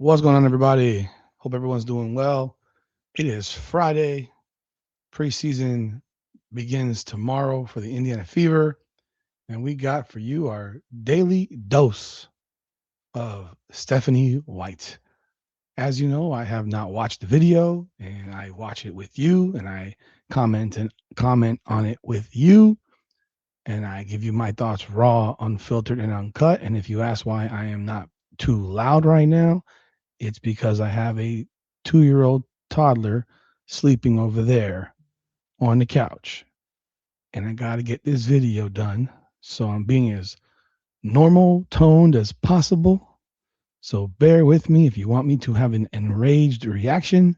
What's going on, everybody? Hope everyone's doing well. It is Friday. Preseason begins tomorrow for the Indiana Fever, and we got for you our daily dose of Stephanie White. As you know, I have not watched the video, and I watch it with you, and I comment on it with you, and I give you my thoughts raw, unfiltered, and uncut. And if you ask why I am not too loud right now, it's because I have a 2-year-old toddler sleeping over there on the couch. And I got to get this video done. So I'm being as normal toned as possible. So bear with me. If you want me to have an enraged reaction,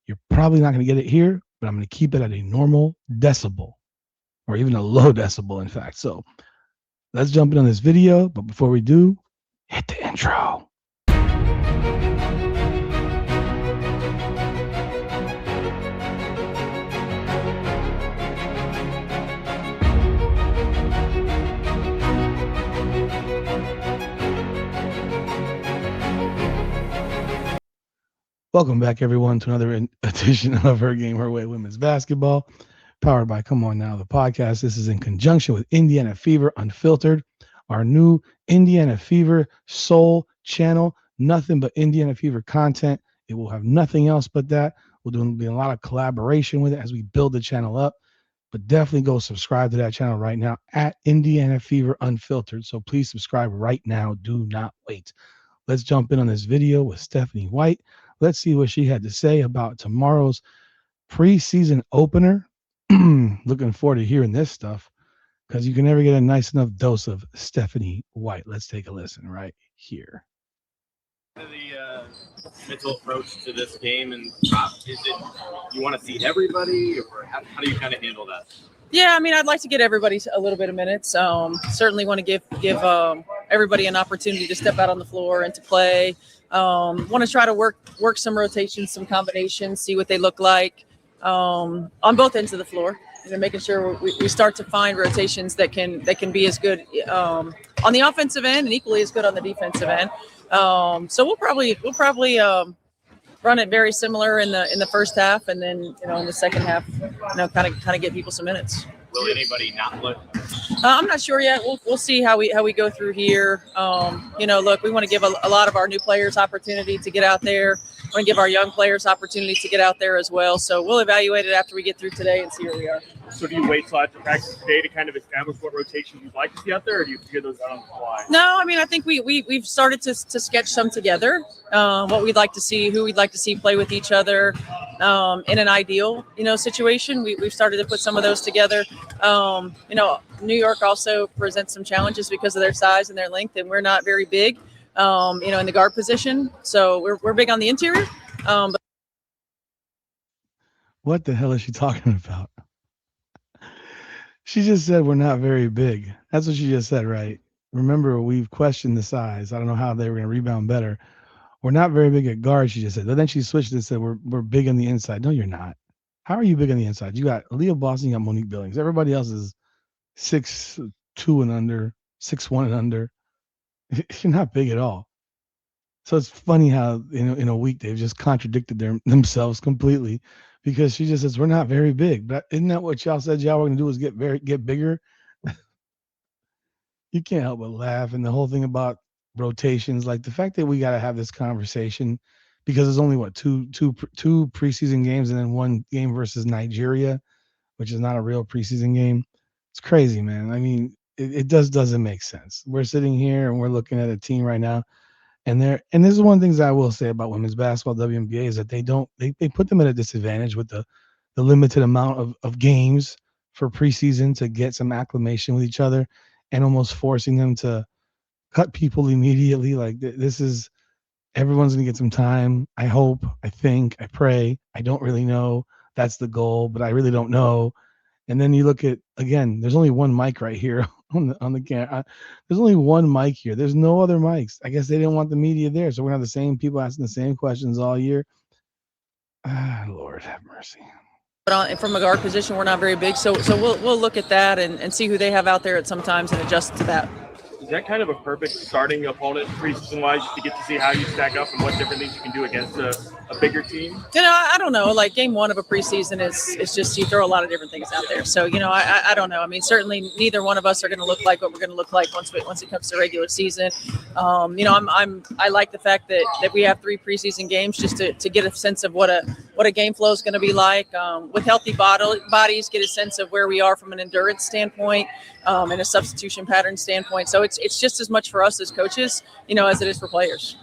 you're probably not going to get it here, but I'm going to keep it at a normal decibel or even a low decibel, in fact. So let's jump in on this video. But before we do, hit the intro. Welcome back, everyone, to another edition of Her Game, Her Way Women's Basketball, powered by Come On Now, the podcast. This is in conjunction with Indiana Fever Unfiltered, our new Indiana Fever Soul channel. Nothing but Indiana Fever content. It will have nothing else but that. We'll be a lot of collaboration with it as we build the channel up. But definitely go subscribe to that channel right now at Indiana Fever Unfiltered. So please subscribe right now. Do not wait. Let's jump in on this video with Stephanie White. Let's see what she had to say about tomorrow's preseason opener. Looking forward to hearing this stuff because you can never get a nice enough dose of Stephanie White. Let's take a listen right here. The mental approach to this game, and is it you want to see everybody, or how do you kind of handle that? Yeah, I mean, I'd like to get everybody a little bit of minutes. Certainly want to give everybody an opportunity to step out on the floor and to play. Want to try to work some rotations, some combinations, see what they look like on both ends of the floor. You know, making sure we start to find rotations that can be as good on the offensive end and equally as good on the defensive end. So we'll probably run it very similar in the first half, and then in the second half, kind of get people some minutes. Will anybody not look? I'm not sure yet. We'll see how we go through here. Look, we want to give a lot of our new players opportunity to get out there. We want to give our young players opportunity to get out there as well. So we'll evaluate it after we get through today and see where we are. So do you wait till after practice today to kind of establish what rotation you'd like to see out there, or do you figure those out on the fly? No, I mean, I think we've started to sketch some together, what we'd like to see, who we'd like to see play with each other in an ideal, situation. We've started to put some of those together. New York also presents some challenges because of their size and their length, and we're not very big, in the guard position. So we're big on the interior. But what the hell is she talking about? She just said we're not very big. That's what she just said, right? Remember, we've questioned the size. I don't know how they were going to rebound better. We're not very big at guard, she just said. But then she switched and said we're big on the inside. No, you're not. How are you big on the inside? You got Leah Boston, you got Monique Billings. Everybody else is 6'2" and under, 6'1" and under. You're not big at all. So it's funny how in a week they've just contradicted themselves completely, because she just says we're not very big. But isn't that what y'all said y'all were going to do, is get bigger? You can't help but laugh. And the whole thing about rotations, like the fact that we got to have this conversation because there's only two preseason games and then one game versus Nigeria, which is not a real preseason game. It's crazy, man. I mean, it doesn't make sense. We're sitting here and we're looking at a team right now, and this is one of the things I will say about women's basketball, WNBA, is that they put them at a disadvantage with the limited amount of games for preseason to get some acclimation with each other, and almost forcing them to cut people immediately. Like this is, everyone's going to get some time. I hope, I think, I pray. I don't really know. That's the goal, but I really don't know. And then you look at, again, there's only one mic right here on the camera. There's only one mic here. There's no other mics. I guess they didn't want the media there. So we're going to have the same people asking the same questions all year. Lord have mercy. But from a guard position, we're not very big. So we'll look at that and see who they have out there at some times and adjust to that. is that kind of a perfect starting opponent preseason wise, just to get to see how you stack up and what different things you can do against a bigger team? I don't know. Like game one of a preseason is just you throw a lot of different things out there. So I don't know. I mean, certainly neither one of us are going to look like what we're going to look like once it comes to regular season. I like the fact that we have 3 preseason games just to get a sense of what a game flow is going to be like. With healthy bodies, get a sense of where we are from an endurance standpoint and a substitution pattern standpoint. So it's just as much for us as coaches, as it is for players.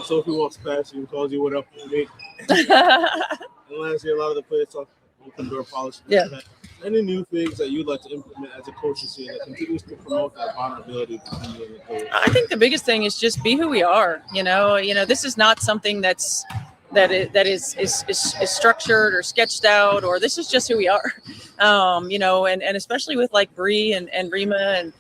Sophie walks past you and calls you what up, mate. And last year, a lot of the players talk open door policy. Yeah. Any new things that you'd like to implement as a coach this year that continues to promote that vulnerability? I think the biggest thing is just be who we are. This is not something that is structured or sketched out, or this is just who we are. And especially with like Bree and Rima and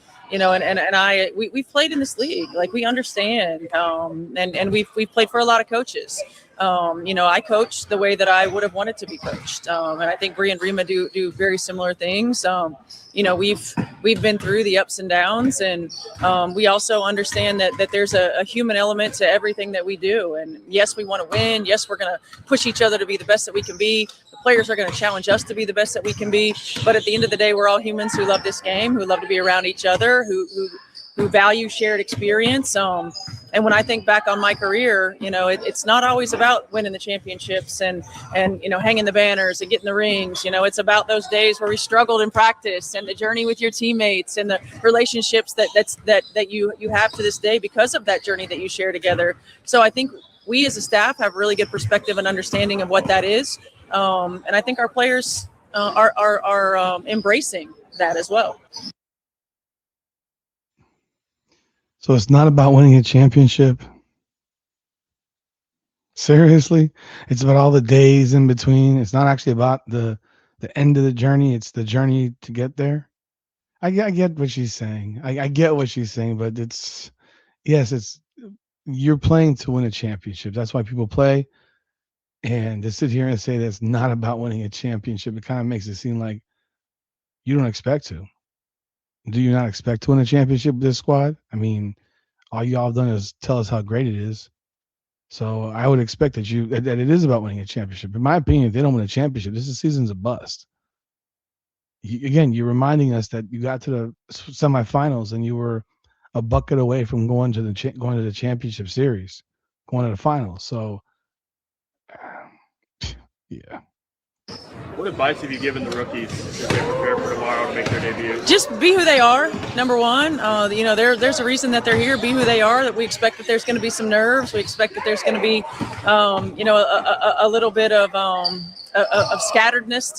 we've played in this league. Like we understand, and we've played for a lot of coaches. I coach the way that I would have wanted to be coached. And I think Bree and Rima do very similar things. We've been through the ups and downs, and we also understand that there's a human element to everything that we do. And yes, we want to win. Yes, we're going to push each other to be the best that we can be. The players are going to challenge us to be the best that we can be. But at the end of the day, we're all humans who love this game, who love to be around each other, who value shared experience. And when I think back on my career, it's not always about winning the championships and hanging the banners and getting the rings. It's about those days where we struggled in practice and the journey with your teammates and the relationships that you have to this day because of that journey that you share together. So I think we as a staff have really good perspective and understanding of what that is. And I think our players are embracing that as well. So it's not about winning a championship. Seriously, it's about all the days in between. It's not actually about the end of the journey. It's the journey to get there. I get what she's saying. I get what she's saying, but it's you're playing to win a championship. That's why people play. And to sit here and say that it's not about winning a championship, it kind of makes it seem like you don't expect to. Do you not expect to win a championship with this squad? I mean, all y'all have done is tell us how great it is. So I would expect that it is about winning a championship. In my opinion, if they don't win a championship, this season's a bust. You're reminding us that you got to the semifinals and you were a bucket away from going to the championship series, going to the finals. So, yeah. What advice have you given the rookies as they prepare for tomorrow to make their debut? Just be who they are, number one. There's a reason that they're here. Be who they are. That we expect that there's going to be some nerves. We expect that there's going to be, a little bit of scatteredness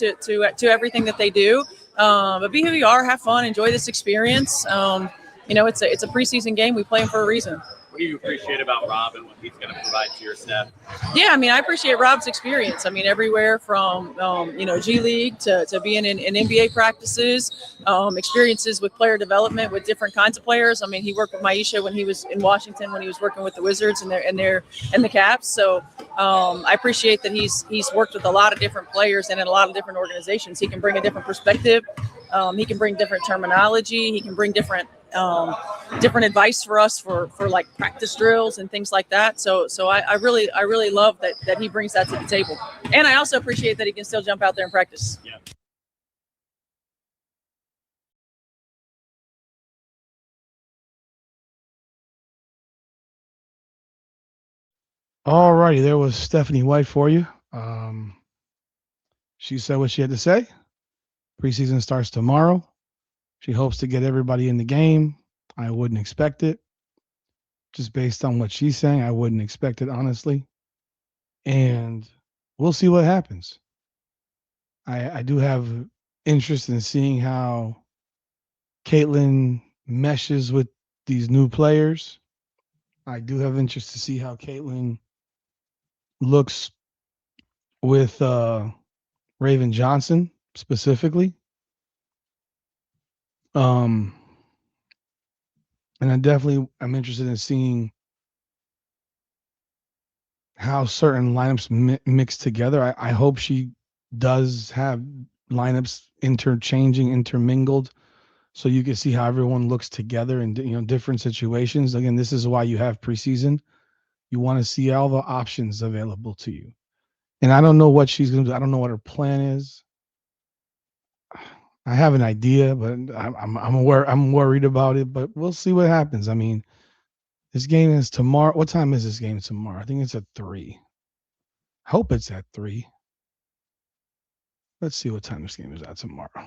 to everything that they do. But be who you are. Have fun. Enjoy this experience. It's a preseason game. We play them for a reason. What do you appreciate about Rob and what he's going to provide to your staff? Yeah, I appreciate Rob's experience. Everywhere from, G League to being in NBA practices, experiences with player development with different kinds of players. He worked with Maisha when he was in Washington, when he was working with the Wizards and the Caps. So I appreciate that he's worked with a lot of different players and in a lot of different organizations. He can bring a different perspective. He can bring different terminology. He can bring different advice for us for like practice drills and things like that. So I really love that he brings that to the table. And I also appreciate that he can still jump out there and practice. Yeah. All righty, there was Stephanie White for you. She said what she had to say. Preseason starts tomorrow. She hopes to get everybody in the game. I wouldn't expect it. Just based on what she's saying, I wouldn't expect it, honestly. And we'll see what happens. I do have interest in seeing how Caitlin meshes with these new players. I do have interest to see how Caitlin looks with Raven Johnson specifically. And I'm interested in seeing how certain lineups mix together. I hope she does have lineups intermingled so you can see how everyone looks together in different situations. Again, this is why you have preseason. You want to see all the options available to you. And I don't know what she's going to do. I don't know what her plan is. I have an idea, but I'm worried about it. But we'll see what happens. I mean, this game is tomorrow. What time is this game tomorrow? I think it's at 3. I hope it's at 3. Let's see what time this game is at tomorrow.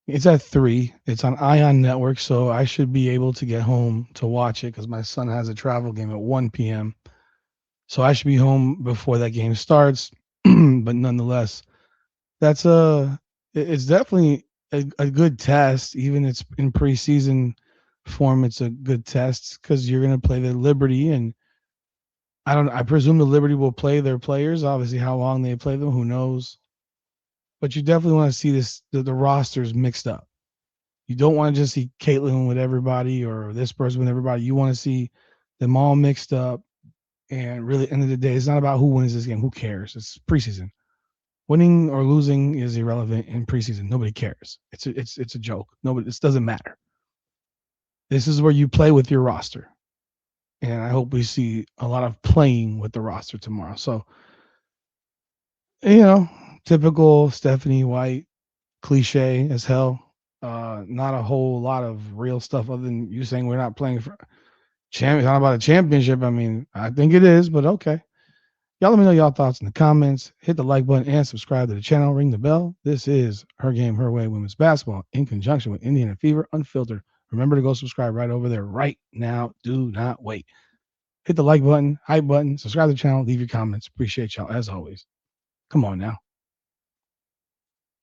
It's at 3. It's on Ion Network, so I should be able to get home to watch it because my son has a travel game at 1 p.m. So I should be home before that game starts. But nonetheless, it's definitely a good test. Even it's in preseason form, it's a good test because you're going to play the Liberty, and I presume the Liberty will play their players. Obviously, how long they play them, who knows? But you definitely want to see the rosters mixed up. You don't want to just see Caitlin with everybody or this person with everybody. You want to see them all mixed up. And really, at the end of the day, it's not about who wins this game. Who cares? It's preseason. Winning or losing is irrelevant in preseason. Nobody cares. It's a joke. Nobody. This doesn't matter. This is where you play with your roster, and I hope we see a lot of playing with the roster tomorrow. So, typical Stephanie White, cliche as hell. Not a whole lot of real stuff other than you saying we're not playing for champion. Not about a championship. I mean, I think it is, but okay. Y'all let me know y'all thoughts in the comments. Hit the like button and subscribe to the channel. Ring the bell. This is Her Game, Her Way Women's Basketball in conjunction with Indiana Fever Unfiltered. Remember to go subscribe right over there right now. Do not wait. Hit the like button, hype button, subscribe to the channel, leave your comments. Appreciate y'all as always. Come on now.